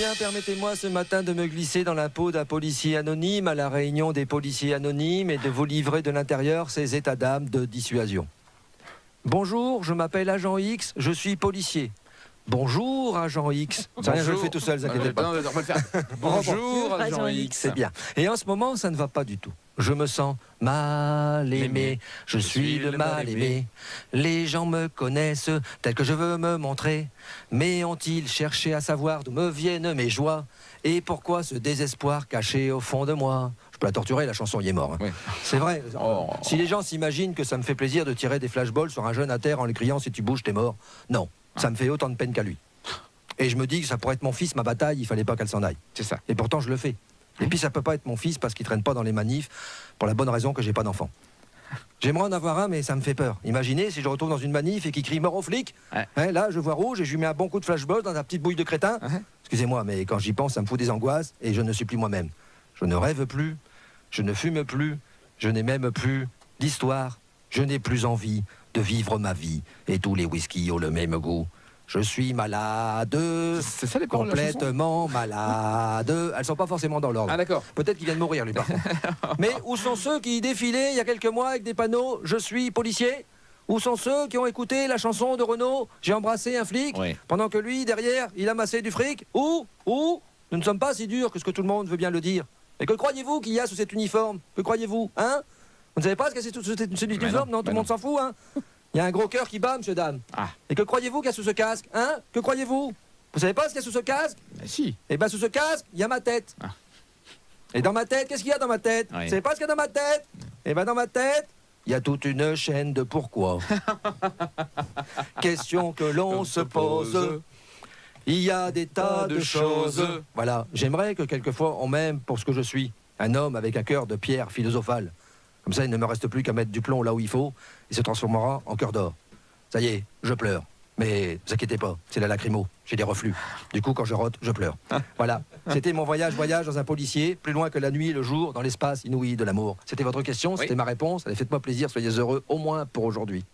bien, permettez-moi ce matin de me glisser dans la peau d'un policier anonyme à la réunion des policiers anonymes et de vous livrer de l'intérieur ces états d'âme de dissuasion. Bonjour, je m'appelle Agent X, je suis policier. Bonjour, Agent X. C'est rien, je le fais tout seul, vous inquiétez pas. Non, on va le faire. Bonjour, Agent X. C'est bien. Et en ce moment, ça ne va pas du tout. Je me sens mal aimé, je suis le mal aimé. Les gens me connaissent tel que je veux me montrer. Mais ont-ils cherché à savoir d'où me viennent mes joies et pourquoi ce désespoir caché au fond de moi? Je peux la torturer, la chanson y est mort. Hein. Oui. C'est vrai. Oh. Si les gens s'imaginent que ça me fait plaisir de tirer des flashballs sur un jeune à terre en lui criant « si tu bouges, t'es mort », non, ça me fait autant de peine qu'à lui. Et je me dis que ça pourrait être mon fils, ma bataille, il fallait pas qu'elle s'en aille. C'est ça. Et pourtant, je le fais. Et puis ça peut pas être mon fils parce qu'il traîne pas dans les manifs pour la bonne raison que j'ai pas d'enfant. J'aimerais en avoir un, mais ça me fait peur. Imaginez si je retrouve dans une manif et qu'il crie mort aux flics. Ouais. Hein, là, je vois rouge et je lui mets un bon coup de flashball dans la petite bouille de crétin. Excusez-moi, mais quand j'y pense, ça me fout des angoisses et je ne suis plus moi-même. Je ne rêve plus, je ne fume plus, je n'ai même plus d'histoire. Je n'ai plus envie de vivre ma vie et tous les whiskies ont le même goût. Je suis malade, C'est ça les paroles de la chanson ? complètement malade. Elles sont pas forcément dans l'ordre. Ah d'accord. Peut-être qu'il vient de mourir, lui, par contre. Mais où sont ceux qui défilaient il y a quelques mois avec des panneaux « Je suis policier » ? Où sont ceux qui ont écouté la chanson de Renaud « J'ai embrassé un flic » Oui. pendant que lui, derrière, il amassait du fric ? Où nous ne sommes pas si durs que ce que tout le monde veut bien le dire. Et que croyez-vous qu'il y a sous cet uniforme ? Que croyez-vous, hein ? Vous ne savez pas ce qu'il y a sous cet uniforme ? Non, tout le monde s'en fout, hein ? Il y a un gros cœur qui bat, monsieur, dame. Ah. Et que croyez-vous qu'il y a sous ce casque, hein ? Que croyez-vous ? Vous savez pas ce qu'il y a sous ce casque ? Si. Eh bien, sous ce casque, il y a ma tête. Ah. Et dans ma tête, qu'est-ce qu'il y a dans ma tête ? Oui. Vous savez pas ce qu'il y a dans ma tête ? Eh bien, dans ma tête, il y a toute une chaîne de pourquoi. Question que l'on se pose. Il y a des tas de choses. Voilà, j'aimerais que quelquefois on m'aime pour ce que je suis. Un homme avec un cœur de pierre philosophale. Comme ça, il ne me reste plus qu'à mettre du plomb là où il faut. Il se transformera en cœur d'or. Ça y est, je pleure. Mais ne vous inquiétez pas, c'est la lacrymo. J'ai des reflux. Du coup, quand je rote, je pleure. Voilà. C'était mon voyage dans un policier, plus loin que la nuit et le jour, dans l'espace inouï de l'amour. C'était votre question, c'était ma réponse. Allez, faites-moi plaisir, soyez heureux, au moins pour aujourd'hui.